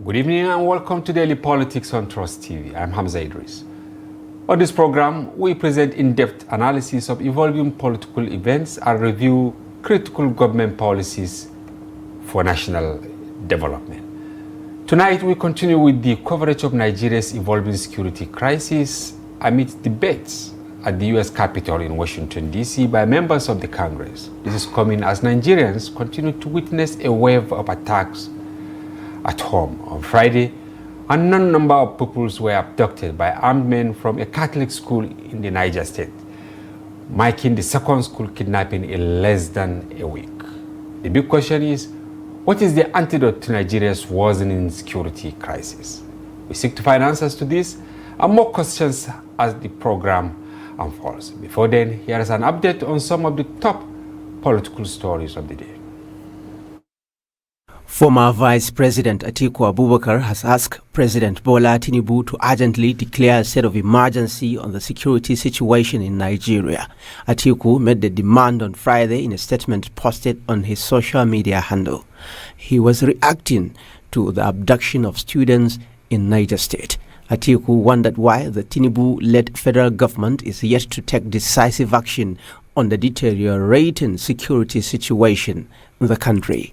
Good evening and welcome to Daily Politics on Trust TV. I'm Hamza Idris. On this program, we present in-depth analysis of evolving political events and review critical government policies for national development. Tonight, we continue with the coverage of Nigeria's evolving security crisis amid debates at the U.S. Capitol in Washington, D.C. by members of the Congress. This is coming as Nigerians continue to witness a wave of attacks at home. On Friday, a unknown number of pupils were abducted by armed men from a Catholic school in the Niger State, marking the second school kidnapping in less than a week. The big question is, what is the antidote to Nigeria's worsening security crisis? We seek to find answers to this and more questions as the program unfolds. Before then, here is an update on some of the top political stories of the day. Former Vice President Atiku Abubakar has asked President Bola Tinubu to urgently declare a state of emergency on the security situation in Nigeria. Atiku made the demand on Friday in a statement posted on his social media handle. He was reacting to the abduction of students in Niger State. Atiku wondered why the Tinubu-led federal government is yet to take decisive action on the deteriorating security situation in the country.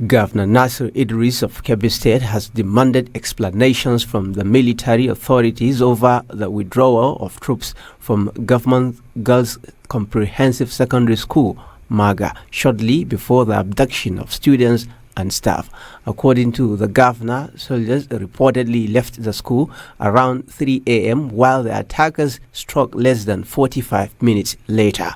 Governor Nathaniel Idris of Kebbi State has demanded explanations from the military authorities over the withdrawal of troops from Government Girls Comprehensive Secondary School, MAGA, shortly before the abduction of students and staff. According to the governor, soldiers reportedly left the school around 3 a.m. while the attackers struck less than 45 minutes later.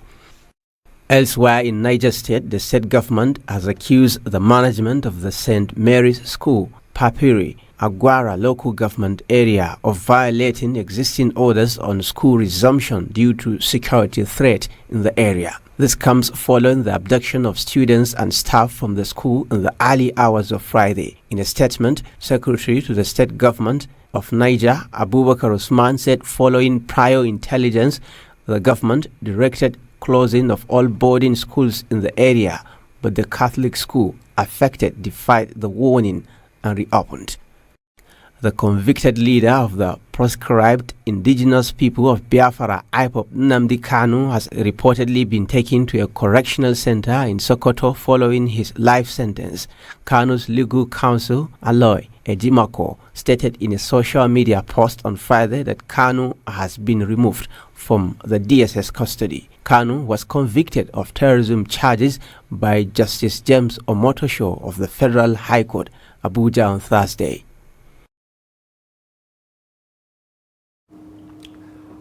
Elsewhere in Niger State, the state government has accused the management of the St. Mary's School, Papiri, Agwara local government area of violating existing orders on school resumption due to security threat in the area. This comes following the abduction of students and staff from the school in the early hours of Friday. In a statement, Secretary to the State Government of Niger, Abubakar Usman, said following prior intelligence, the government directed closing of all boarding schools in the area, but the Catholic school affected defied the warning and reopened. The convicted leader of the proscribed indigenous people of Biafra, IPOB, Nnamdi Kanu, has reportedly been taken to a correctional center in Sokoto following his life sentence. Kanu's legal counsel, Aloy Ejimako, stated in a social media post on Friday that Kanu has been removed from the DSS custody. Kanu was convicted of terrorism charges by Justice James Omotosho of the Federal High Court, Abuja, on Thursday.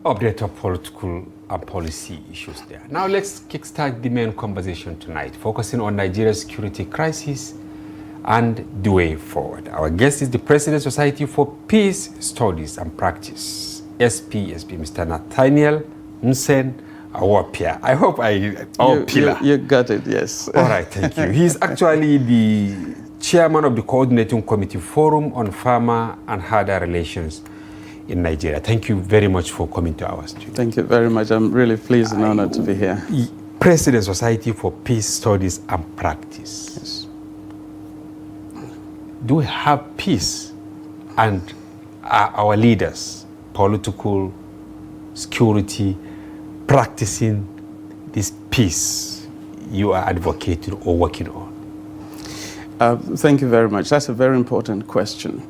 Update of political and policy issues there. Now let's kickstart the main conversation tonight, focusing on Nigeria's security crisis and the way forward. Our guest is the President Society for Peace Studies and Practice, SPSP, Mr. Nathaniel Awuapila. I hope You got it, yes. All right, thank you. He's actually the chairman of the Coordinating Committee Forum on Farmer and Herder Relations in Nigeria. Thank you very much for coming to our studio. Thank you very much. I'm really pleased and honored to be here. President Society for Peace Studies and Practice. Yes. Do we have peace? And are our leaders, political, security, practicing this peace you are advocating or working on? Thank you very much. That's a very important question.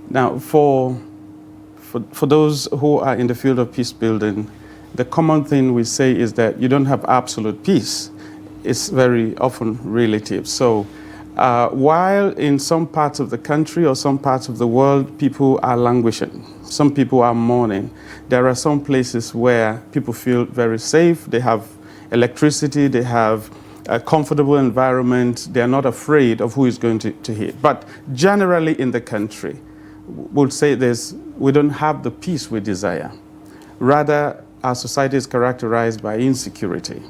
Now, for those who are in the field of peace building, the common thing we say is that you don't have absolute peace. It's very often relative. So while in some parts of the country or some parts of the world, people are languishing, some people are mourning, there are some places where people feel very safe. They have electricity, they have a comfortable environment, they are not afraid of who is going to hit. But generally in the country, we'll say we don't have the peace we desire. Rather, our society is characterized by insecurity.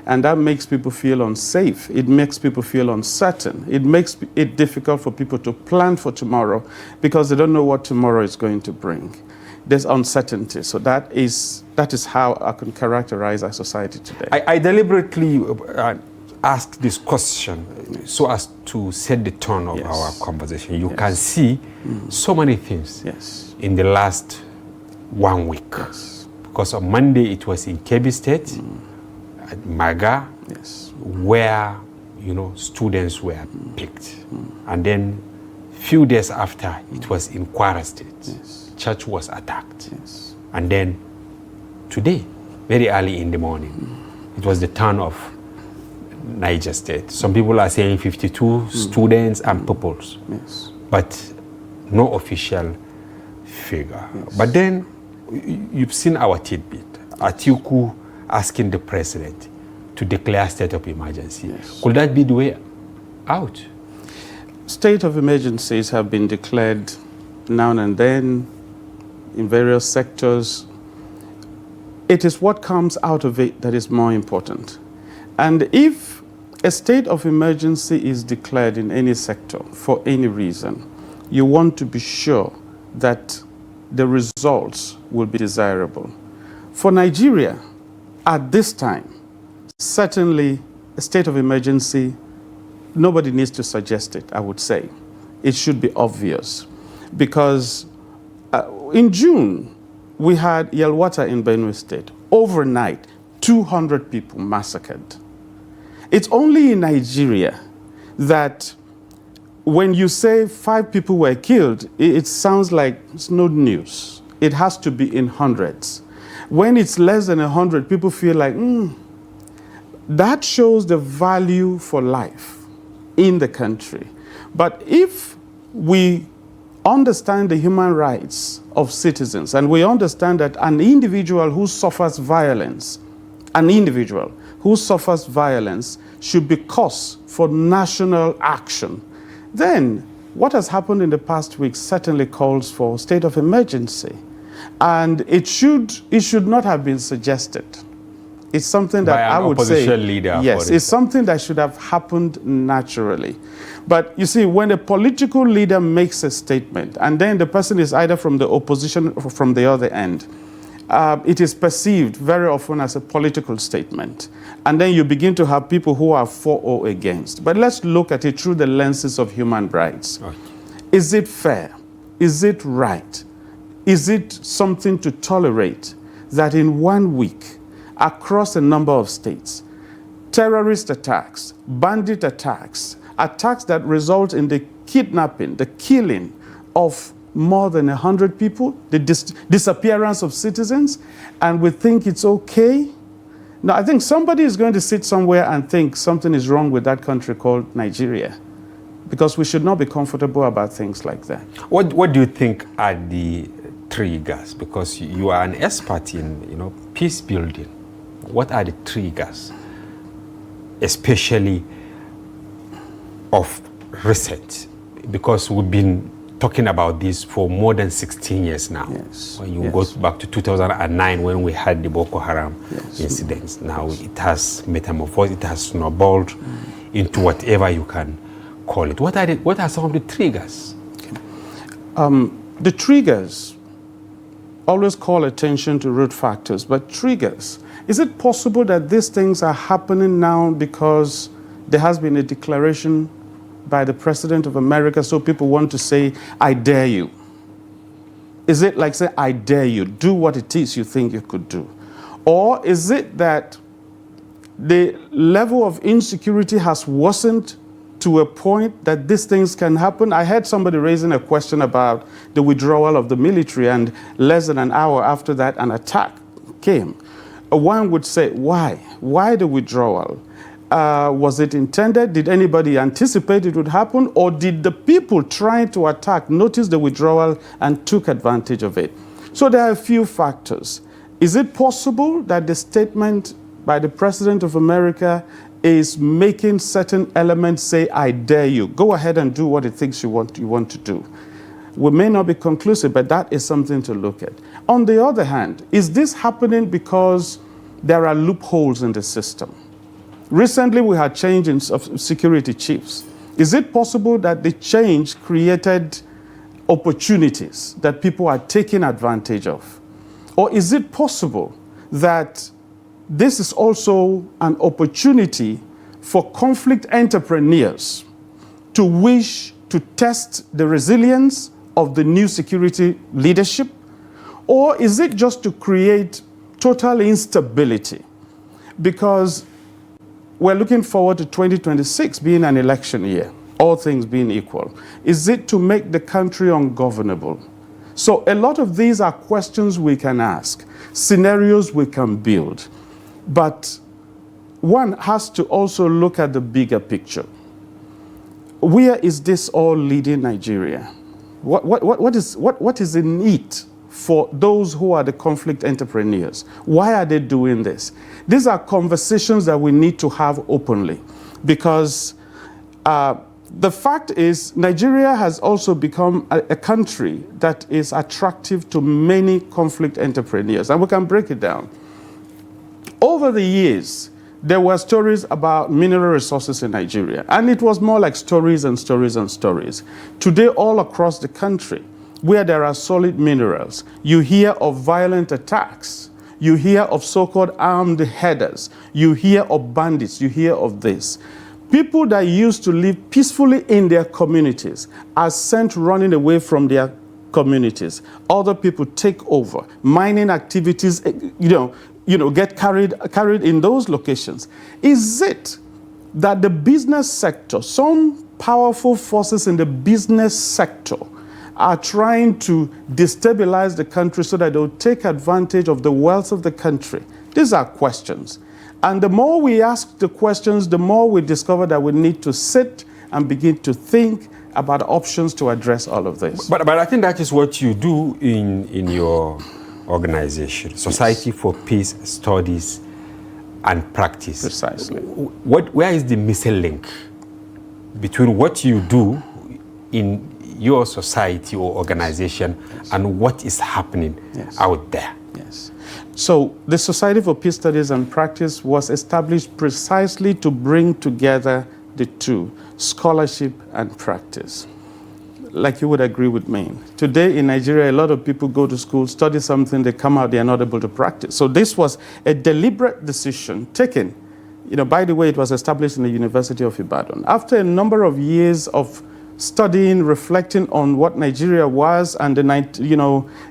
And that makes people feel unsafe. It makes people feel uncertain. It makes it difficult for people to plan for tomorrow because they don't know what tomorrow is going to bring. There's uncertainty. So that is how I can characterize our society today. I deliberately ask this question so as to set the tone of our conversation. You can see so many things in the last 1 week. Because on Monday it was in Kebbi State, at Maga, where students were picked. And then few days after, it was in Kwara State. Church was attacked. And then today, very early in the morning, it was the turn of Niger State. Some people are saying 52 students and pupils, but no official figure. But then you've seen our tidbit. Atiku asking the president to declare state of emergency. Could that be the way out? State of emergencies have been declared now and then in various sectors. It is what comes out of it that is more important. And if a state of emergency is declared in any sector for any reason, you want to be sure that the results will be desirable. For Nigeria, at this time, certainly a state of emergency, nobody needs to suggest it, I would say. It should be obvious. Because in June, we had Yelwata in Benue State. Overnight, 200 people massacred. It's only in Nigeria that when you say 5 people were killed, it sounds like it's no news. It has to be in hundreds. When it's less than 100, people feel like, that shows the value for life in the country. But if we understand the human rights of citizens, and we understand that an individual who suffers violence, should be cause for national action, then what has happened in the past week certainly calls for state of emergency. And it should not have been suggested. It's something that I would say, yes, it's something that should have happened naturally. But you see, when a political leader makes a statement, and then the person is either from the opposition or from the other end, it is perceived very often as a political statement. And then you begin to have people who are for or against. But let's look at it through the lenses of human rights. Okay. Is it fair? Is it right? Is it something to tolerate that in 1 week, across a number of states, terrorist attacks, bandit attacks, attacks that result in the kidnapping, the killing of more than 100 people, the disappearance of citizens, and we think it's okay? Now, I think somebody is going to sit somewhere and think something is wrong with that country called Nigeria, because we should not be comfortable about things like that. What do you think are the triggers? Because you are an expert in peace building. What are the triggers, especially of recent? Because we've been talking about this for more than 16 years now. When you go back to 2009 when we had the Boko Haram incidents. Now it has metamorphosed, it has snowballed into whatever you can call it. What are some of the triggers? Okay. The triggers, always call attention to root factors, but triggers. Is it possible that these things are happening now because there has been a declaration by the President of America, so people want to say, I dare you? Is it like say, I dare you, do what it is you think you could do? Or is it that the level of insecurity has worsened to a point that these things can happen? I heard somebody raising a question about the withdrawal of the military, and less than an hour after that, an attack came. One would say, why? Why the withdrawal? Was it intended? Did anybody anticipate it would happen? Or did the people trying to attack notice the withdrawal and took advantage of it? So there are a few factors. Is it possible that the statement by the President of America is making certain elements say, I dare you, go ahead and do what it thinks you want to do? We may not be conclusive, but that is something to look at. On the other hand, is this happening because there are loopholes in the system? Recently, we had change of security chiefs. Is it possible that the change created opportunities that people are taking advantage of? Or is it possible that this is also an opportunity for conflict entrepreneurs to wish to test the resilience of the new security leadership? Or is it just to create total instability? Because we're looking forward to 2026 being an election year, all things being equal. Is it to make the country ungovernable? So a lot of these are questions we can ask, scenarios we can build. But one has to also look at the bigger picture. Where is this all leading Nigeria? What is in it for those who are the conflict entrepreneurs? Why are they doing this? These are conversations that we need to have openly, because the fact is Nigeria has also become a country that is attractive to many conflict entrepreneurs, and we can break it down. Over the years, there were stories about mineral resources in Nigeria, and it was more like stories and stories and stories. Today, all across the country, where there are solid minerals, you hear of violent attacks, you hear of so-called armed headers, you hear of bandits, you hear of this. People that used to live peacefully in their communities are sent running away from their communities. Other people take over. Mining activities, get carried in those locations. Is it that the business sector, some powerful forces in the business sector, are trying to destabilize the country so that they'll take advantage of the wealth of the country? These are questions. And the more we ask the questions, the more we discover that we need to sit and begin to think about options to address all of this. But I think that is what you do in your organization, Society for Peace Studies and Practice. Precisely. Where is the missing link between what you do in your society or organization and what is happening out there? Yes. So the Society for Peace Studies and Practice was established precisely to bring together the two, scholarship and practice. Like you would agree with me. Today in Nigeria, a lot of people go to school, study something, they come out, they are not able to practice. So this was a deliberate decision taken. By the way, it was established in the University of Ibadan. After a number of years of studying, reflecting on what Nigeria was, and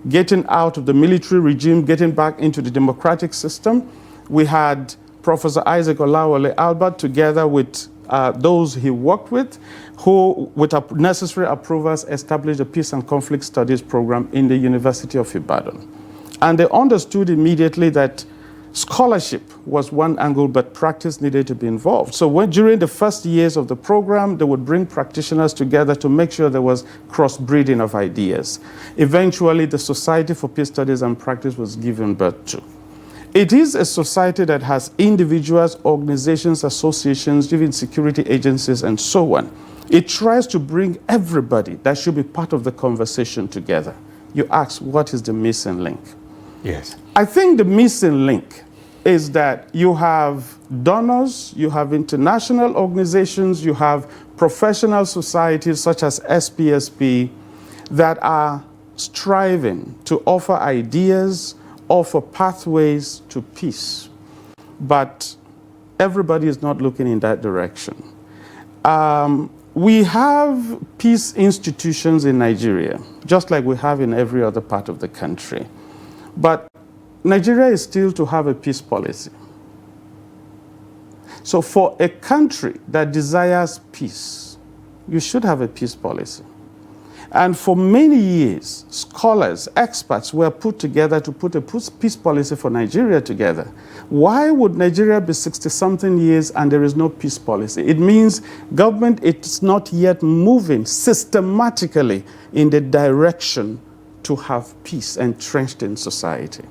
getting out of the military regime, getting back into the democratic system, we had Professor Isaac Olawale Albert together with those he worked with, who, with necessary approvals, established a Peace and Conflict Studies program in the University of Ibadan. And they understood immediately that scholarship was one angle, but practice needed to be involved. So during the first years of the program, they would bring practitioners together to make sure there was cross-breeding of ideas. Eventually, the Society for Peace Studies and Practice was given birth to. It is a society that has individuals, organizations, associations, even security agencies, and so on. It tries to bring everybody that should be part of the conversation together. You ask, what is the missing link? Yes. I think the missing link is that you have donors, you have international organizations, you have professional societies such as SPSP that are striving to offer ideas, offer pathways to peace. But everybody is not looking in that direction. We have peace institutions in Nigeria, just like we have in every other part of the country. But Nigeria is still to have a peace policy. So for a country that desires peace, you should have a peace policy. And for many years, scholars, experts were put together to put a peace policy for Nigeria together. Why would Nigeria be 60-something years and there is no peace policy? It means government is not yet moving systematically in the direction to have peace entrenched in society.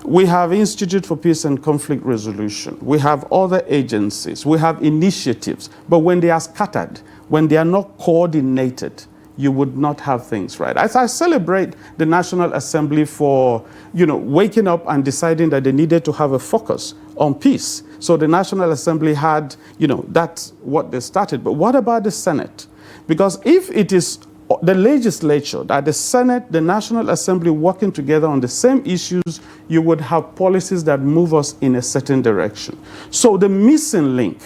We have Institute for Peace and Conflict Resolution. We have other agencies. We have initiatives. But when they are scattered, when they are not coordinated, you would not have things right. As I celebrate the National Assembly for, waking up and deciding that they needed to have a focus on peace. So the National Assembly had, that's what they started. But what about the Senate? Because if it is the legislature, that the Senate, the National Assembly working together on the same issues, you would have policies that move us in a certain direction. So the missing link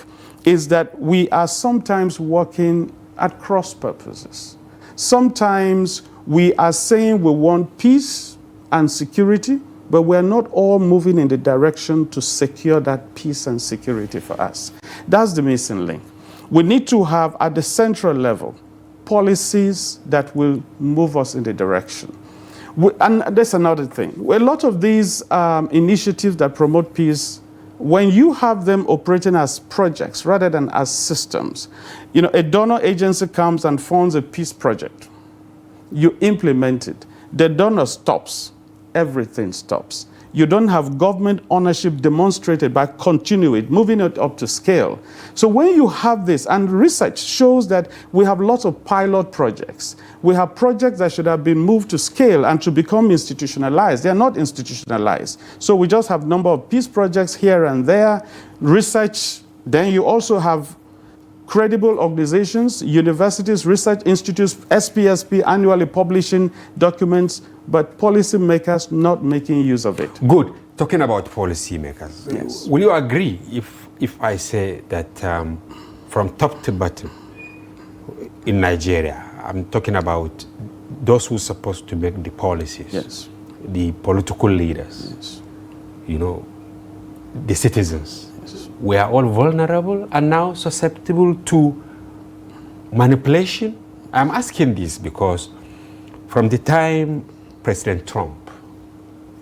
is that we are sometimes working at cross purposes. Sometimes we are saying we want peace and security, but we're not all moving in the direction to secure that peace and security for us. That's the missing link. We need to have, at the central level, policies that will move us in the direction. And there's another thing. A lot of these initiatives that promote peace, when you have them operating as projects rather than as systems, a donor agency comes and funds a peace project. You implement it. The donor stops. Everything stops. You don't have government ownership demonstrated by continuing, moving it up to scale. So when you have this, and research shows that we have lots of pilot projects. We have projects that should have been moved to scale and to become institutionalized. They are not institutionalized. So we just have a number of peace projects here and there, research. Then you also have credible organizations, universities, research institutes, SPSP annually publishing documents, but policymakers not making use of it. Good. Talking about policymakers, yes. Will you agree if I say that from top to bottom in Nigeria, I'm talking about those who are supposed to make the policies, yes. the political leaders, yes. The citizens, yes. We are all vulnerable and now susceptible to manipulation? I'm asking this because from the time President Trump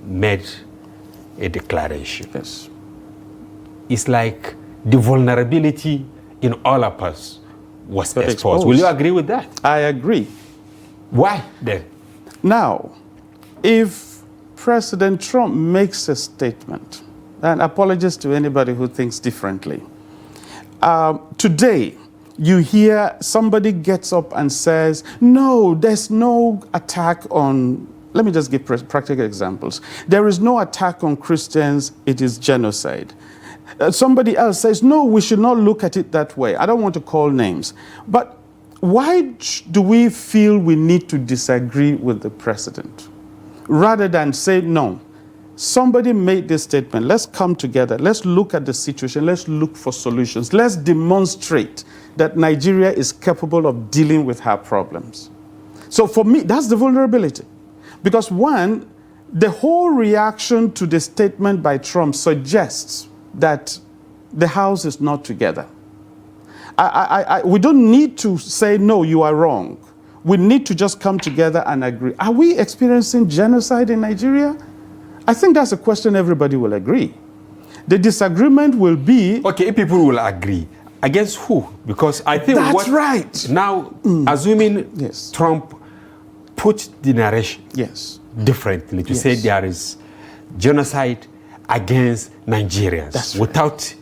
made a declaration, yes. It's like the vulnerability in all of us was exposed. Will you agree with that? I agree. Why then? Now, if President Trump makes a statement, and apologies to anybody who thinks differently, today you hear somebody gets up and says, no, there's no attack on, let me just give practical examples. There is no attack on Christians, it is genocide. Somebody else says, no, we should not look at it that way. I don't want to call names. But why do we feel we need to disagree with the president? Rather than say, no, somebody made this statement, let's come together, let's look at the situation, let's look for solutions, let's demonstrate that Nigeria is capable of dealing with her problems. So for me, that's the vulnerability. Because one, the whole reaction to the statement by Trump suggests that the House is not together. We don't need to say, no, you are wrong. We need to just come together and agree. Are we experiencing genocide in Nigeria? I think that's a question everybody will agree. The disagreement will be... Okay, if people will agree, against who? Because I think that's right. Now, assuming yes. Trump put the narration yes. differently to yes. say there is genocide against Nigerians that's right. without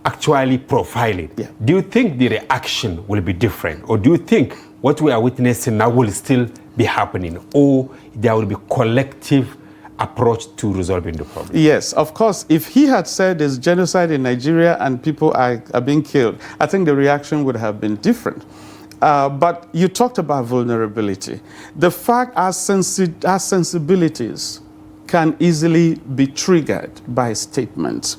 actually profiling. Yeah. Do you think the reaction will be different? Or do you think what we are witnessing now will still be happening? Or there will be collective approach to resolving the problem? Yes, of course. If he had said there's genocide in Nigeria and people are being killed, I think the reaction would have been different. But you talked about vulnerability. The fact our sensibilities can easily be triggered by statements.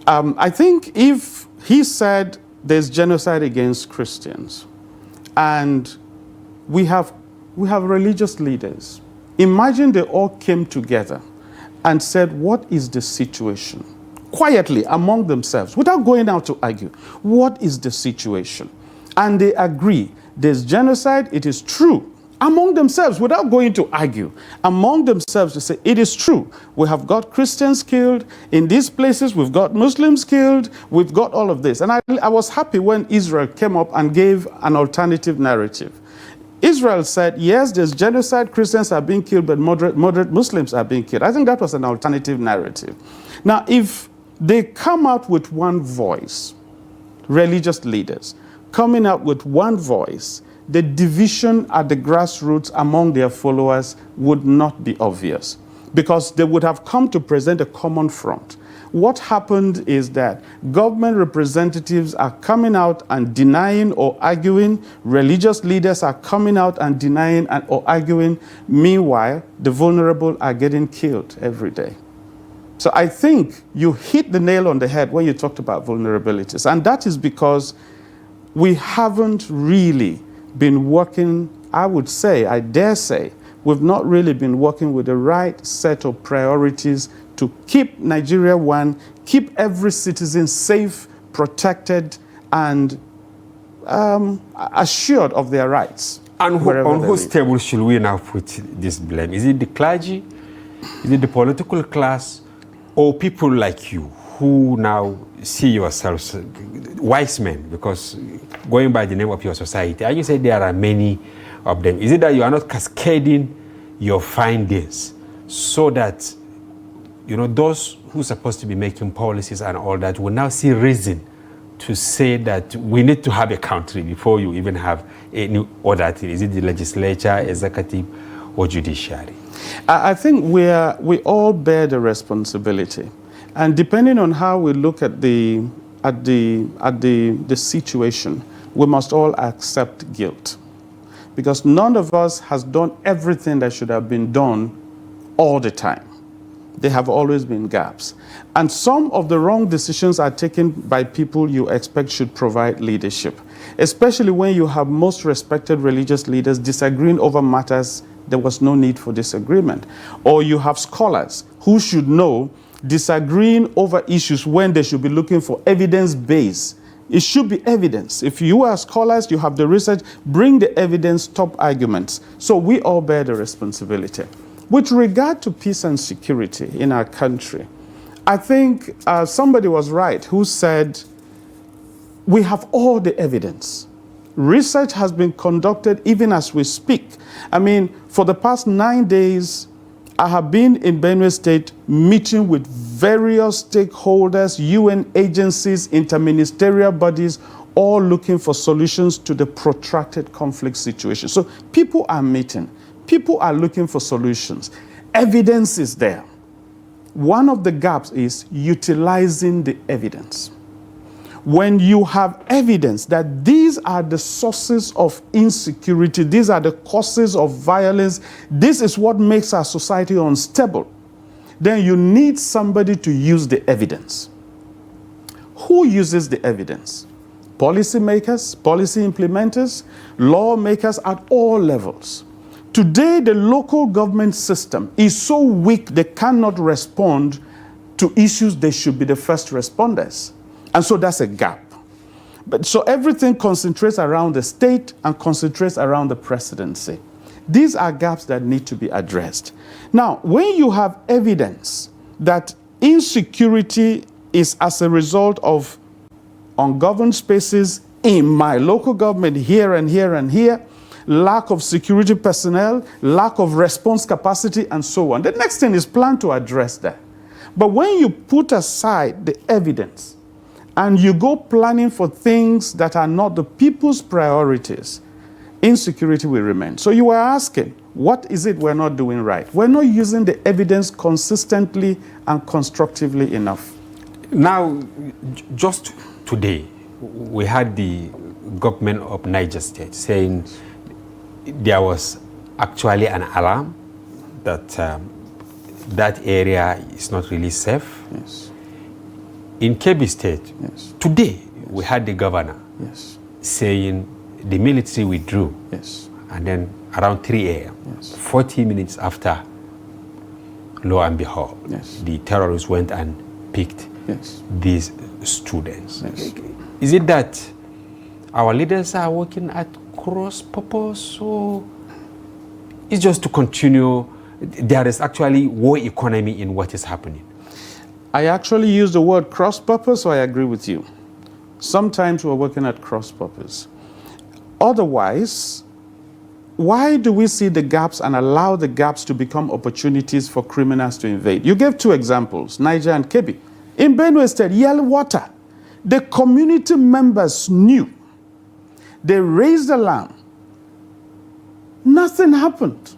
I think if he said there's genocide against Christians and we have religious leaders, imagine they all came together and said, what is the situation? Quietly among themselves, without going out to argue, what is the situation? And they agree, there's genocide, it is true. Among themselves, without going to argue, among themselves to say, it is true. We have got Christians killed. In these places, we've got Muslims killed. We've got all of this. And I was happy when Israel came up and gave an alternative narrative. Israel said, yes, there's genocide, Christians are being killed, but moderate Muslims are being killed. I think that was an alternative narrative. Now, if they come out with one voice, religious leaders, coming out with one voice, the division at the grassroots among their followers would not be obvious because they would have come to present a common front. What happened is that government representatives are coming out and denying or arguing. Religious leaders are coming out and denying or arguing. Meanwhile, the vulnerable are getting killed every day. So I think you hit the nail on the head when you talked about vulnerabilities. And that is because we haven't really been working, I would say, I dare say, we've not really been working with the right set of priorities to keep Nigeria one, keep every citizen safe, protected, and assured of their rights. And on whose table should we now put this blame? Is it the clergy? Is it the political class? Or people like you who now see yourselves wise men, because going by the name of your society, and you say there are many of them. Is it that you are not cascading your findings so that, you know, those who are supposed to be making policies and all that will now see reason to say that we need to have a country before you even have any other thing? Is it the legislature, executive, or judiciary? I think we all bear the responsibility, and depending on how we look at the situation, we must all accept guilt, because none of us has done everything that should have been done all the time. There have always been gaps, and some of the wrong decisions are taken by people you expect should provide leadership, especially when you have most respected religious leaders disagreeing over matters there was no need for disagreement. Or you have scholars who should know disagreeing over issues when they should be looking for evidence base. It should be evidence. If you are scholars, you have the research, bring the evidence, top arguments. So we all bear the responsibility. With regard to peace and security in our country, I think somebody was right who said we have all the evidence. Research has been conducted even as we speak. I mean, for the past 9 days, I have been in Benue State meeting with various stakeholders, UN agencies, interministerial bodies, all looking for solutions to the protracted conflict situation. So people are meeting. People are looking for solutions. Evidence is there. One of the gaps is utilizing the evidence. When you have evidence that these are the sources of insecurity, these are the causes of violence, this is what makes our society unstable, then you need somebody to use the evidence. Who uses the evidence? Policymakers, policy implementers, lawmakers at all levels. Today, the local government system is so weak they cannot respond to issues they should be the first responders. And so that's a gap. But so everything concentrates around the state and concentrates around the presidency. These are gaps that need to be addressed. Now, when you have evidence that insecurity is as a result of ungoverned spaces in my local government here and here and here, lack of security personnel, lack of response capacity, and so on, the next thing is plan to address that. But when you put aside the evidence, and you go planning for things that are not the people's priorities, insecurity will remain. So you were asking, what is it we're not doing right? We're not using the evidence consistently and constructively enough. Now, just today, we had the government of Niger State saying there was actually an alarm that that area is not really safe. Yes. In Kebbi State, Yes. today, we had the governor saying the military withdrew. Yes. And then around 3 a.m., 40 minutes after, lo and behold, the terrorists went and picked these students. Is it that our leaders are working at cross purpose, or it's just to continue? There is actually war economy in what is happening. I actually use the word cross-purpose, so I agree with you. Sometimes we're working at cross-purpose. Otherwise, why do we see the gaps and allow the gaps to become opportunities for criminals to invade? You gave two examples, Niger and Kebbi. In Benue State, Yell Water, the community members knew. They raised alarm. Nothing happened.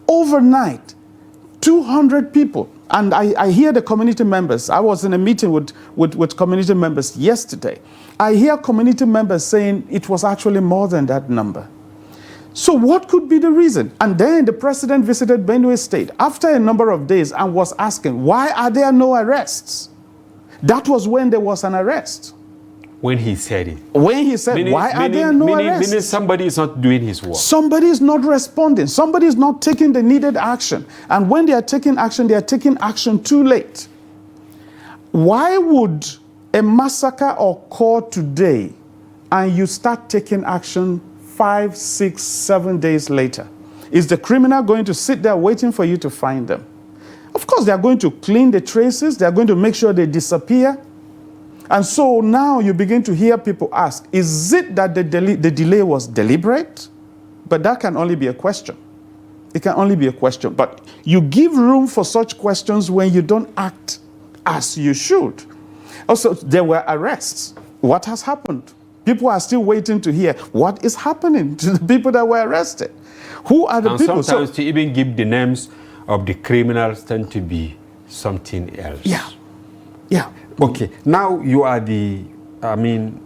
Overnight, 200 people. And I hear the community members. I was in a meeting with community members yesterday. I hear community members saying it was actually more than that number. So what could be the reason? And then the president visited Benue State after a number of days and was asking, why are there no arrests? That was when there was an arrest. When he said it. When he said, why are there no arrests? Meaning somebody is not doing his work. Somebody is not responding. Somebody is not taking the needed action. And when they are taking action too late. Why would a massacre occur today and you start taking action 5, 6, 7 days later? Is the criminal going to sit there waiting for you to find them? Of course, they are going to clean the traces. They are going to make sure they disappear. And so now you begin to hear people ask, is it that the delay was deliberate? But that can only be a question. It can only be a question. But you give room for such questions when you don't act as you should. Also, there were arrests. What has happened? People are still waiting to hear what is happening to the people that were arrested. Who are the and people? Sometimes to even give the names of the criminals tend to be something else. Yeah. Yeah. Okay. Now you are the, chairman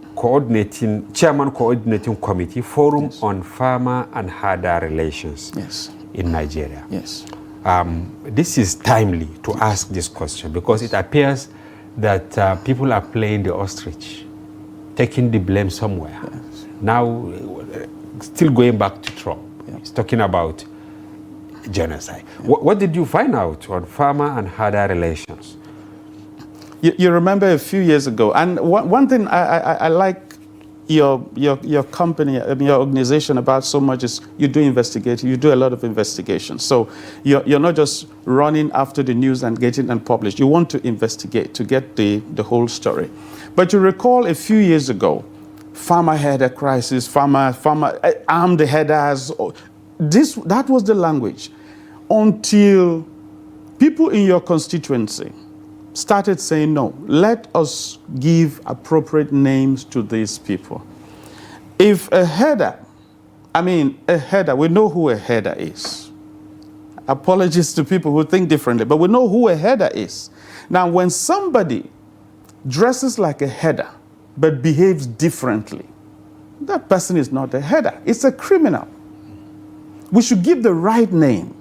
coordinating committee, Forum Yes. on Farmer and Herder Relations Yes. in Nigeria. Yes. This is timely to ask this question because it appears that people are playing the ostrich, taking the blame somewhere. Yes. Now, still going back to Trump, he's talking about genocide. What did you find out on farmer and herder relations? You remember a few years ago, and one thing I like your company, your organization about so much is you do investigate. You do a lot of investigations. So you're not just running after the news and getting them published. You want to investigate to get the whole story. But you recall a few years ago, farmer herder crisis, farmer arm the herders. That was the language until people in your constituency started saying, no, let us give appropriate names to these people. If a herder, we know who a herder is. Apologies to people who think differently, but we know who a herder is. Now, when somebody dresses like a herder but behaves differently, that person is not a herder, it's a criminal. We should give the right name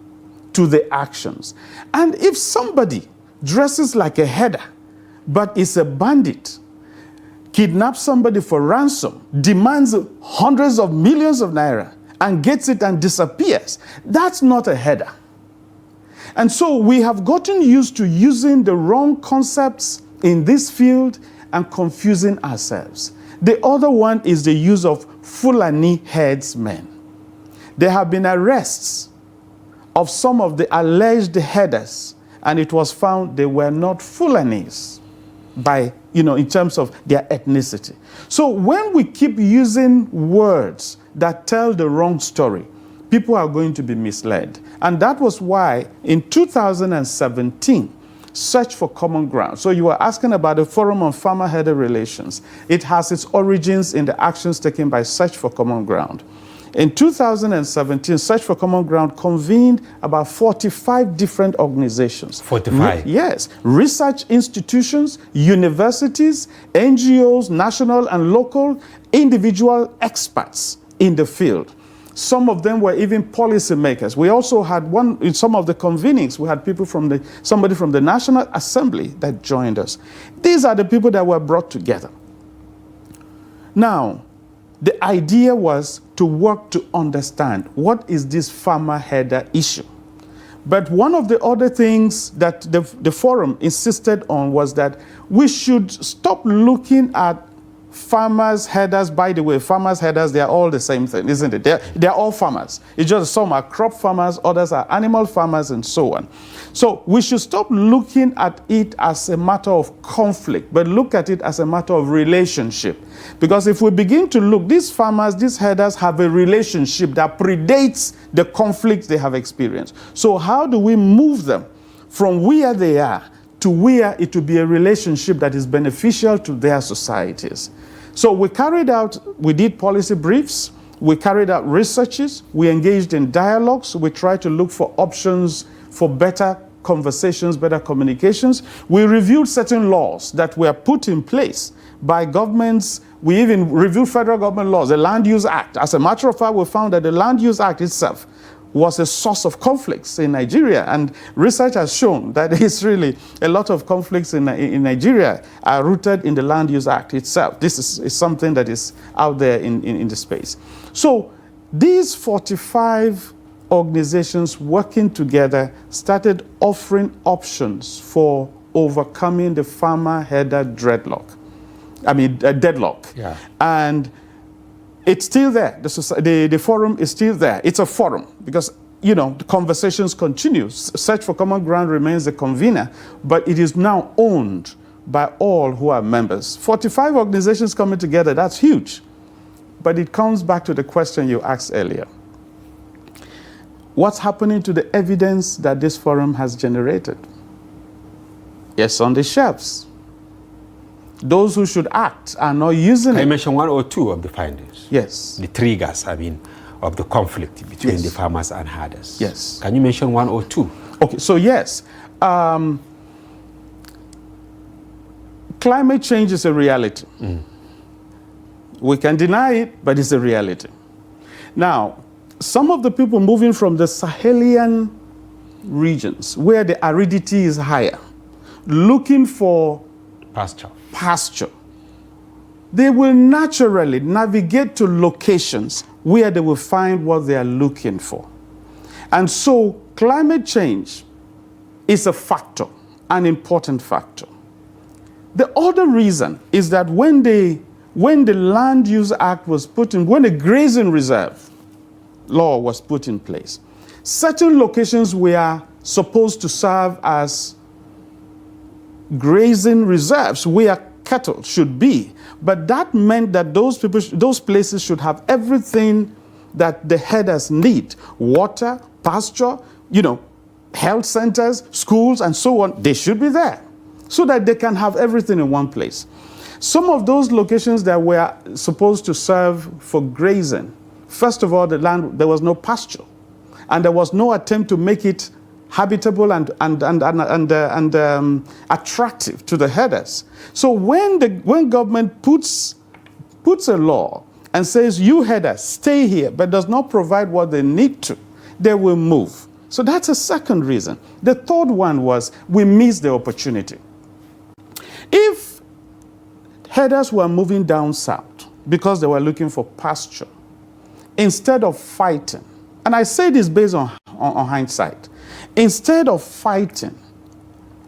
to the actions. And if somebody dresses like a herder, but is a bandit, kidnaps somebody for ransom, demands hundreds of millions of naira, and gets it and disappears, that's not a herder. And so we have gotten used to using the wrong concepts in this field and confusing ourselves. The other one is the use of Fulani herdsmen. There have been arrests of some of the alleged herders, and it was found they were not Fulanis in terms of their ethnicity. So when we keep using words that tell the wrong story, people are going to be misled. And that was why in 2017, Search for Common Ground. So you were asking about the Forum on Farmer-Herder Relations. It has its origins in the actions taken by Search for Common Ground. In 2017, Search for Common Ground convened about 45 different organizations. 45? Yes. Research institutions, universities, NGOs, national and local, individual experts in the field. Some of them were even policymakers. We also had in some of the convenings, we had people somebody from the National Assembly that joined us. These are the people that were brought together. Now, the idea was to work to understand what is this farmer-herder issue. But one of the other things that the forum insisted on was that we should stop looking at farmers, herders. By the way, farmers, herders, they are all the same thing, isn't it? They're all farmers. It's just some are crop farmers, others are animal farmers, and so on. So we should stop looking at it as a matter of conflict, but look at it as a matter of relationship. Because if we begin to look, these farmers, these herders have a relationship that predates the conflicts they have experienced. So how do we move them from where they are to where it will be a relationship that is beneficial to their societies? So we did policy briefs, we carried out researches, we engaged in dialogues, we tried to look for options for better conversations, better communications. We reviewed certain laws that were put in place by governments. We even reviewed federal government laws, the Land Use Act. As a matter of fact, we found that the Land Use Act itself was a source of conflicts in Nigeria. And research has shown that it's really a lot of conflicts in Nigeria are rooted in the Land Use Act itself. This is something that is out there in the space. So these 45 organizations working together started offering options for overcoming the farmer header deadlock. Yeah. And it's still there. The forum is still there. It's a forum because, you know, the conversations continue. Search for Common Ground remains the convener, but it is now owned by all who are members. 45 organizations coming together, that's huge. But it comes back to the question you asked earlier. What's happening to the evidence that this forum has generated? Yes, on the shelves. Those who should act are not using it. I mentioned one or two of the findings. Yes. The triggers, of the conflict between the farmers and herders. Yes. Can you mention one or two? Okay, so yes. Climate change is a reality. We can deny it, but it's a reality. Now, some of the people moving from the Sahelian regions, where the aridity is higher, looking for pasture, they will naturally navigate to locations where they will find what they are looking for. And so climate change is a factor, an important factor. The other reason is that when the Land Use Act was put in, when the grazing reserve law was put in place, certain locations were supposed to serve as grazing reserves where cattle should be. But that meant that those places should have everything that the herders need: water, pasture, health centers, schools, and so on. They should be there so that they can have everything in one place. Some of those locations that were supposed to serve for grazing, first of all, the land, there was no pasture, and there was no attempt to make it habitable and attractive to the herders. So when government puts a law and says, you herders stay here, but does not provide what they need to, they will move. So that's a second reason. The third one was we missed the opportunity. If herders were moving down south because they were looking for pasture, instead of fighting, and I say this based on hindsight, instead of fighting,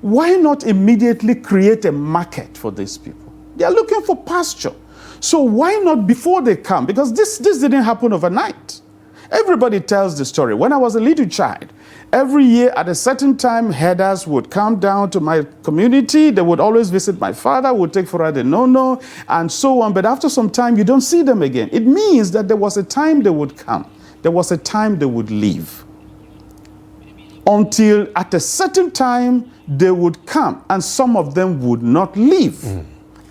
why not immediately create a market for these people? They are looking for pasture. So why not before they come? Because this didn't happen overnight. Everybody tells the story. When I was a little child, every year at a certain time, herders would come down to my community. They would always visit my father, would take for the no-no, and so on. But after some time, you don't see them again. It means that there was a time they would come. There was a time they would leave. Until at a certain time, they would come, and some of them would not leave.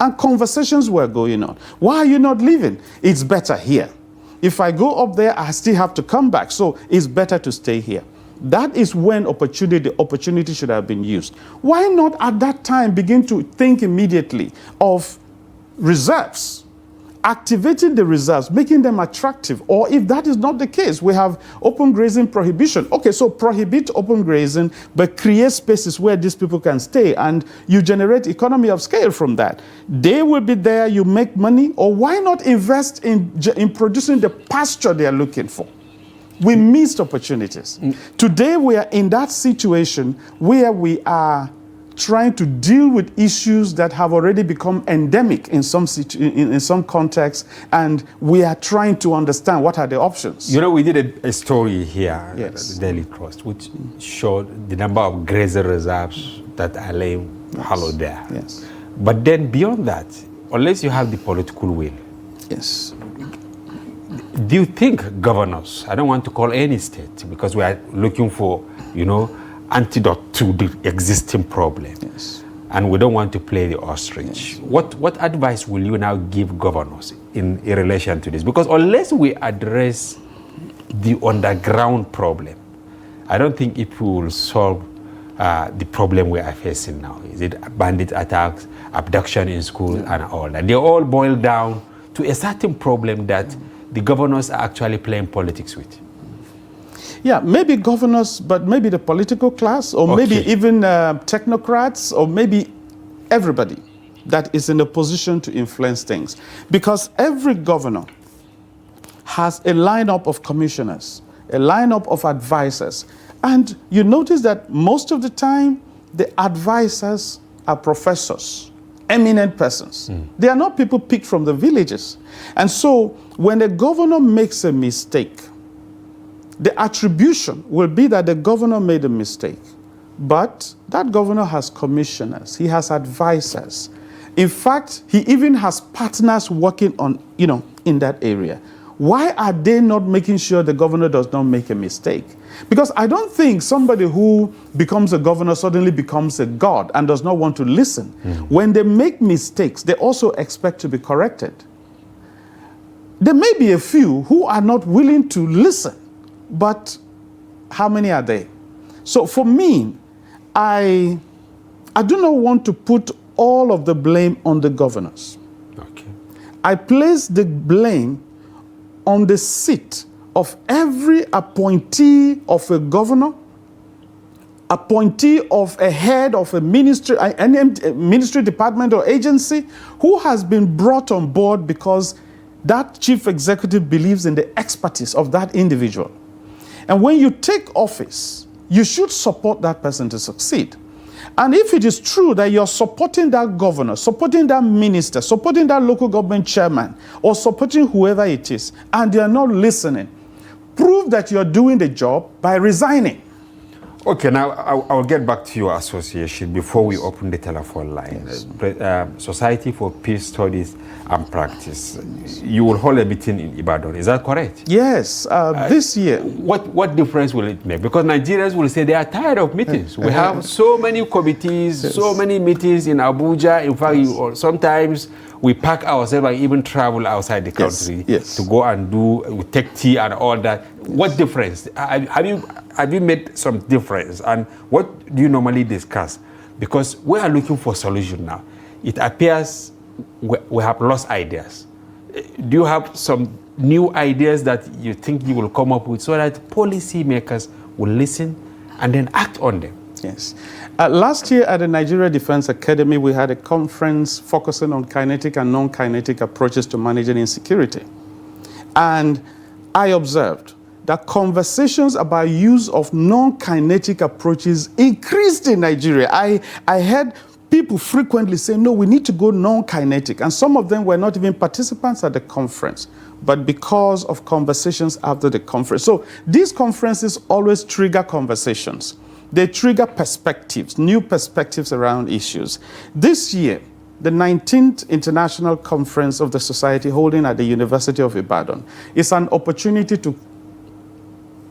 And conversations were going on. Why are you not leaving? It's better here. If I go up there, I still have to come back. So it's better to stay here. That is when the opportunity should have been used. Why not at that time begin to think immediately of reserves? Activating the reserves, making them attractive. Or if that is not the case, we have open grazing prohibition. Okay, so prohibit open grazing, but create spaces where these people can stay, and you generate economy of scale from that. They will be there, you make money. Or why not invest in producing the pasture they are looking for? We missed opportunities. Today we are in that situation where we are trying to deal with issues that have already become endemic in some contexts, and we are trying to understand what are the options. We did a story here at the Daily Trust, which showed the number of grazing reserves that are laying fallow there. Yes. But then beyond that, unless you have the political will, yes, do you think governors, I don't want to call any state because we are looking for, antidote to the existing problem. Yes. And we don't want to play the ostrich. Yes. What advice will you now give governors in relation to this? Because unless we address the underground problem, I don't think it will solve the problem we are facing now? Is it bandit attacks, abduction in school, and all that? They all boil down to a certain problem that the governors are actually playing politics with. Yeah, maybe governors, but maybe the political class, or maybe even technocrats, or maybe everybody that is in a position to influence things. Because every governor has a lineup of commissioners, a lineup of advisors. And you notice that most of the time, the advisors are professors, eminent persons. They are not people picked from the villages. And so when a governor makes a mistake, the attribution will be that the governor made a mistake. But that governor has commissioners, he has advisors. In fact, he even has partners working on, in that area. Why are they not making sure the governor does not make a mistake? Because I don't think somebody who becomes a governor suddenly becomes a god and does not want to listen. When they make mistakes, they also expect to be corrected. There may be a few who are not willing to listen, but how many are they? So for me, I do not want to put all of the blame on the governors. Okay. I place the blame on the seat of every appointee of a governor, appointee of a head of a ministry, any ministry, department, or agency who has been brought on board because that chief executive believes in the expertise of that individual. And when you take office, you should support that person to succeed. And if it is true that you're supporting that governor, supporting that minister, supporting that local government chairman, or supporting whoever it is, and you're not listening, prove that you're doing the job by resigning. Okay, now I'll get back to your association before we open the telephone line. Yes. Society for Peace Studies and Practice. You will hold a meeting in Ibadan, is that correct? Yes, this year. What difference will it make? Because Nigerians will say they are tired of meetings. We have so many committees, so many meetings in Abuja. In fact, sometimes we pack ourselves and even travel outside the country to go and take tea and all that. What difference? Have you made some difference? And what do you normally discuss? Because we are looking for solution now. It appears we have lost ideas. Do you have some new ideas that you think you will come up with so that policymakers will listen and then act on them? Yes. Last year at the Nigeria Defense Academy, we had a conference focusing on kinetic and non-kinetic approaches to managing insecurity. And I observed that conversations about use of non-kinetic approaches increased in Nigeria. I heard people frequently say, no, we need to go non-kinetic. And some of them were not even participants at the conference, but because of conversations after the conference. So these conferences always trigger conversations. They trigger perspectives, new perspectives around issues. This year, the 19th International Conference of the Society holding at the University of Ibadan is an opportunity to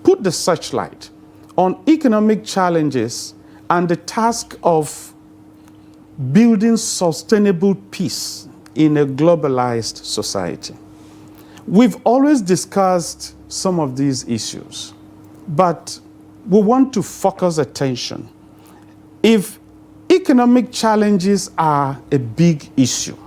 put the searchlight on economic challenges and the task of building sustainable peace in a globalized society. We've always discussed some of these issues, but we want to focus attention. If economic challenges are a big issue,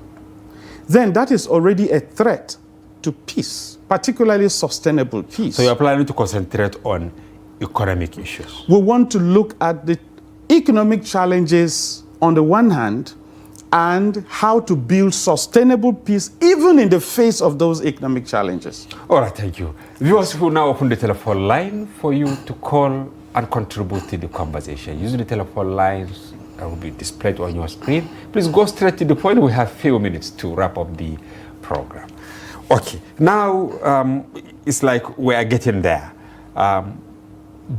then that is already a threat to peace, particularly sustainable peace. So you're planning to concentrate on economic issues? We want to look at the economic challenges on the one hand and how to build sustainable peace even in the face of those economic challenges. All right, thank you. Viewers will now open the telephone line for you to call and contribute to the conversation. Using the telephone lines that will be displayed on your screen. Please go straight to the point. We have a few minutes to wrap up the program. Okay, now it's like we are getting there.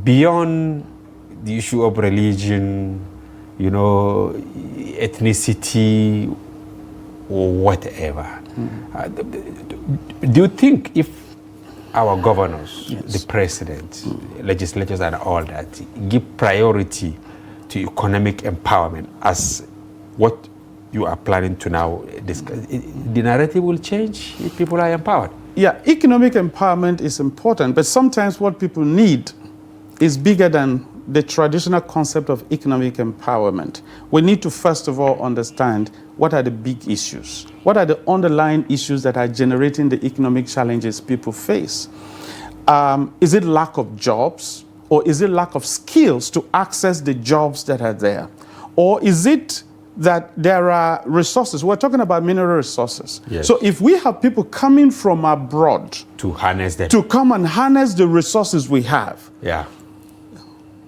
Beyond the issue of religion, ethnicity, or whatever. Do you think if our governors, the president, legislators and all that, give priority to economic empowerment as what you are planning to now discuss, the narrative will change if people are empowered? Yeah, economic empowerment is important, but sometimes what people need is bigger than the traditional concept of economic empowerment, we need to first of all understand what are the big issues. What are the underlying issues that are generating the economic challenges people face? Is it lack of jobs? Or is it lack of skills to access the jobs that are there? Or is it that there are resources? We're talking about mineral resources. Yes. So if we have people coming from abroad to harness them, to come and harness the resources we have, yeah.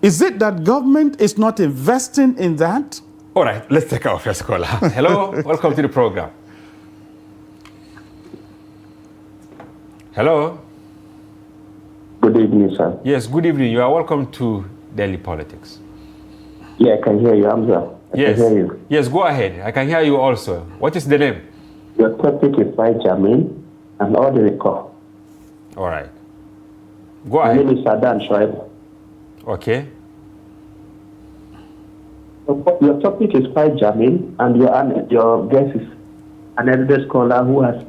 Is it that government is not investing in that? All right, let's take our first caller. Hello, welcome to the program. Hello. Good evening, sir. Yes, good evening. You are welcome to Daily Politics. Yeah, I can hear you, Hamza. I Yes. can hear you. Yes, go ahead. I can hear you also. What is the name? Your topic is quite germane and all the record. All right. Go My ahead. name is Sadan Shoaib. Okay. Your topic is quite germane, and your guest is an elder scholar who has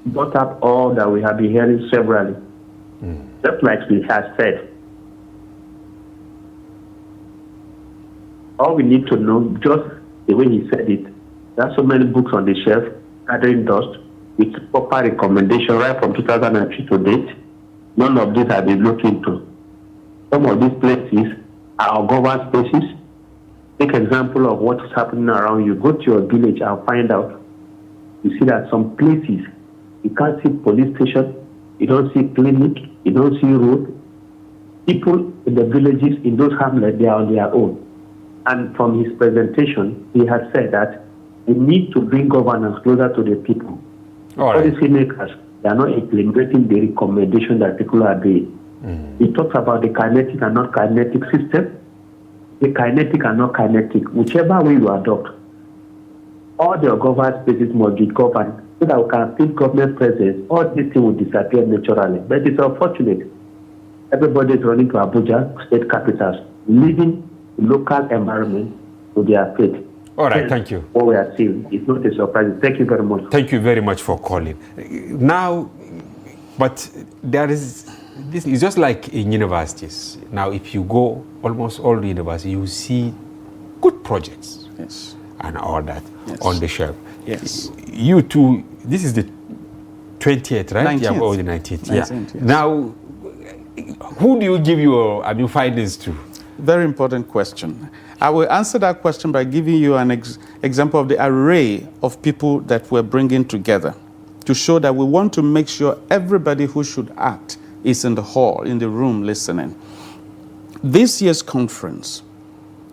brought up all that we have been hearing severally. Just like he has said. All we need to know, just the way he said it, there are so many books on the shelf gathering dust with proper recommendation right from 2003 to date. None of these have been looked into. Some of these places are government spaces. Take example of what is happening around you. Go to your village and find out. You see that some places, you can't see police station, you don't see clinic, you don't see road. People in the villages, in those hamlets, they are on their own. And from his presentation, he has said that we need to bring governance closer to the people. All right. Policymakers, they are not implementing the recommendation that people are doing. He talks about the kinetic and not kinetic system. The kinetic and not kinetic, whichever way you adopt, all the government spaces must be governed so that we can feel government presence. All these things will disappear naturally. But it's unfortunate. Everybody is running to Abuja, state capitals, leaving the local environment to their fate. All right, thank you. What we are seeing is not a surprise. Thank you very much. Thank you very much for calling. Now, but there is, this is just like in universities. Now, if you go almost all the universities, you see good projects. Yes. And all that Yes. on the shelf. Yes. You too, this is the 20th, right? 19th. Yeah, or the 19th. Yeah. 19th, yes. Now, who do you give your findings to? Very important question. I will answer that question by giving you an example of the array of people that we're bringing together to show that we want to make sure everybody who should act is in the hall, in the room listening. This year's conference,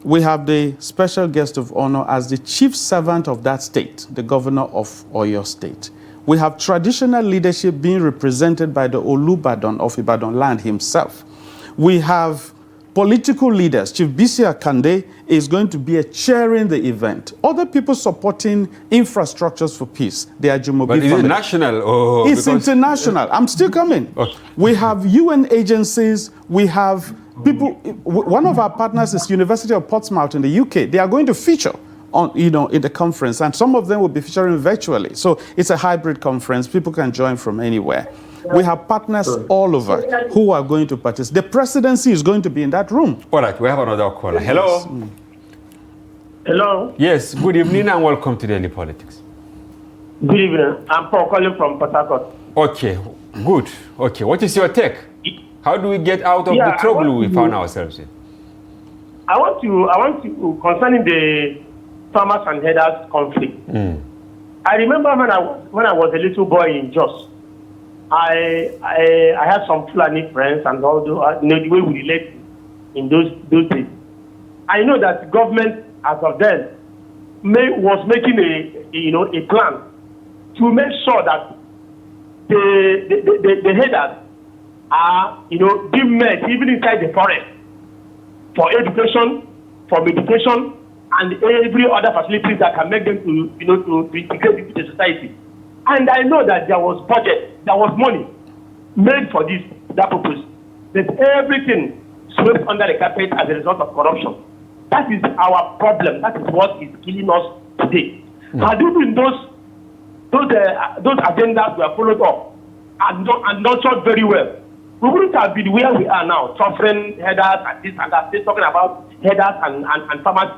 we have the special guest of honor as the chief servant of that state, the governor of Oyo State. We have traditional leadership being represented by the Olubadan of Ibadan land himself. We have political leaders. Chief Bisi Akande is going to be chairing the event. Other people supporting infrastructures for peace. They are Jumobi But is family. it national? Or It's international. I'm still coming. Okay. We have UN agencies. We have people. One of our partners is University of Portsmouth in the UK. They are going to feature on, in the conference, and some of them will be featuring virtually. So it's a hybrid conference. People can join from anywhere. We have partners all over who are going to participate. The presidency is going to be in that room. All right, we have another caller. Hello. Hello. Yes, good evening and welcome to Daily Politics. Good evening. I'm Paul calling from Port Harcourt. Okay, good. Okay, what is your take? How do we get out of the trouble we found ourselves in? I want to concerning the farmers and herders conflict. I remember when I was a little boy in Jos, I had some Fulani friends and all the way we relate in those days. I know that government as of then was making a plan to make sure that the herders are being met even inside the forest for education, for medication, and every other facilities that can make them to integrate into the society. And I know that there was budget, there was money made for that purpose. That everything swept under the carpet as a result of corruption. That is our problem. That is what is killing us today. Had you been those agendas were followed up and nurtured very well, we wouldn't have been where we are now, suffering headers and this and that, still talking about headers and farmers,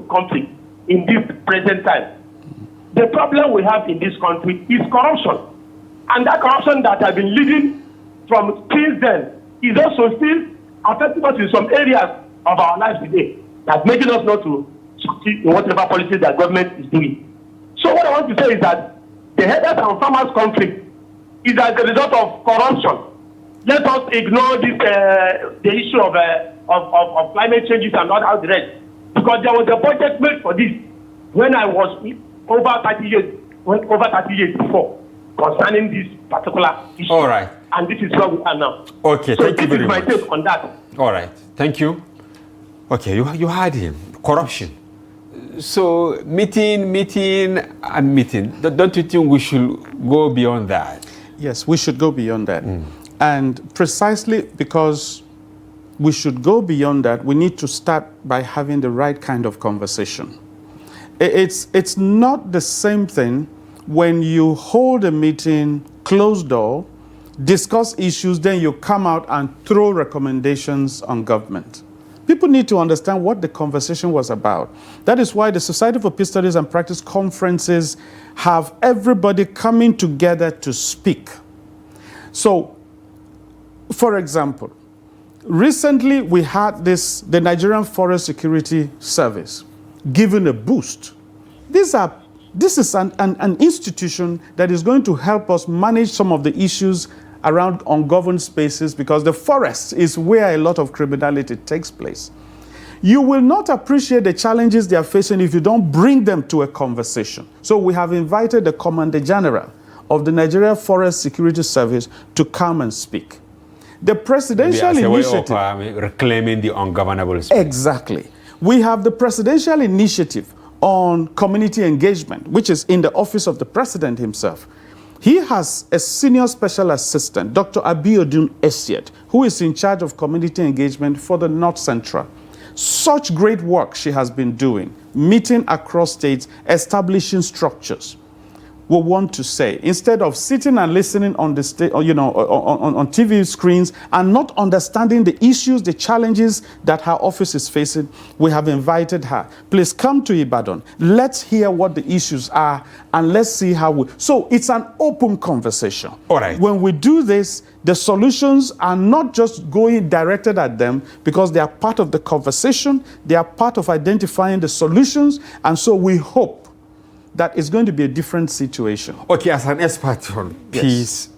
conflict in this present time. The problem we have in this country is corruption. And that corruption that has been leading from since then is also still affecting us in some areas of our lives today, that's making us not to succeed in whatever policies that government is doing. So what I want to say is that the headers and farmers conflict is as a result of corruption. Let us ignore this the issue of climate changes and not how the rest, because there was a budget made for this when I was over 30 years before concerning this particular issue. All right. And this is where we are now. Okay, so thank you very much. This is my take on that. All right, thank you. Okay, you heard him. Corruption. So meeting. Don't you think we should go beyond that? Yes, we should go beyond that. And precisely because we should go beyond that, we need to start by having the right kind of conversation. It's not the same thing when you hold a meeting, closed door, discuss issues, then you come out and throw recommendations on government. People need to understand what the conversation was about. That is why the Society for Peace Studies and Practice conferences have everybody coming together to speak. So, for example, recently we had the Nigerian Forest Security Service given a boost. This is an institution that is going to help us manage some of the issues around ungoverned spaces, because the forest is where a lot of criminality takes place. You will not appreciate the challenges they are facing if you don't bring them to a conversation. So we have invited the Commander General of the Nigeria Forest Security Service to come and speak. The presidential initiative... reclaiming the ungovernable space. Exactly. We have the presidential initiative on community engagement, which is in the office of the president himself. He has a senior special assistant, Dr. Abiodun Esiet, who is in charge of community engagement for the North Central. Such great work she has been doing, meeting across states, establishing structures. We want to say, instead of sitting and listening on the on TV screens and not understanding the issues, the challenges that her office is facing, we have invited her. Please come to Ibadan. Let's hear what the issues are and let's see how we... So it's an open conversation. All right. When we do this, the solutions are not just going directed at them, because they are part of the conversation, they are part of identifying the solutions, and so we hope that it's going to be a different situation. Okay, as an expert on peace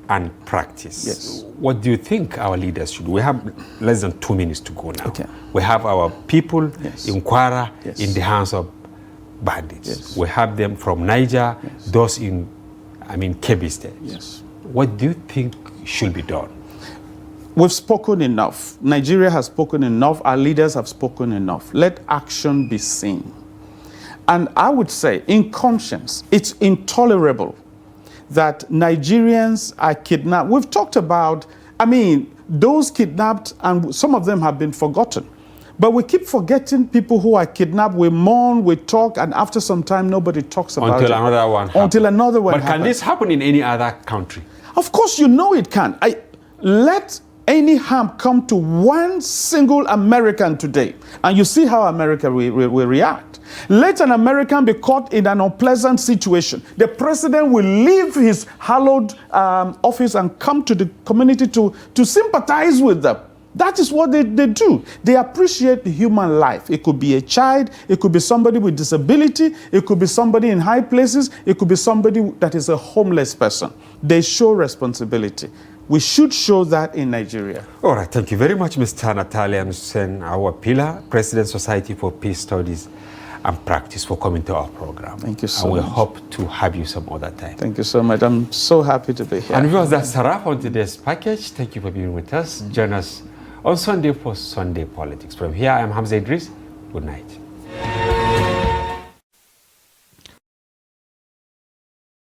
and practice, what do you think our leaders should do? We have less than 2 minutes to go now. Okay. We have our people in Kwara in the hands of bandits. Yes. We have them from Niger, those in, Kebbi State. Yes. What do you think should be done? We've spoken enough. Nigeria has spoken enough. Our leaders have spoken enough. Let action be seen. And I would say, in conscience, it's intolerable that Nigerians are kidnapped. We've talked about, those kidnapped, and some of them have been forgotten. But we keep forgetting people who are kidnapped. We mourn, we talk, and after some time, nobody talks about it. Until another one happens. Until another one happens. But can this happen in any other country? Of course, you know it can. Let any harm come to one single American today, and you see how America will react. Let an American be caught in an unpleasant situation. The president will leave his hallowed office and come to the community to sympathize with them. That is what they do. They appreciate the human life. It could be a child, it could be somebody with disability, it could be somebody in high places, it could be somebody that is a homeless person. They show responsibility. We should show that in Nigeria. All right, thank you very much, Mr. Nathaniel Awuapila, President, Society for Peace Studies and Practice, for coming to our program. Thank you so much. And we hope to have you some other time. Thank you so much. I'm so happy to be here. And viewers, that's a wrap on today's package. Thank you for being with us. Join us on Sunday for Sunday Politics. From here, I am Hamza Idris. Good night.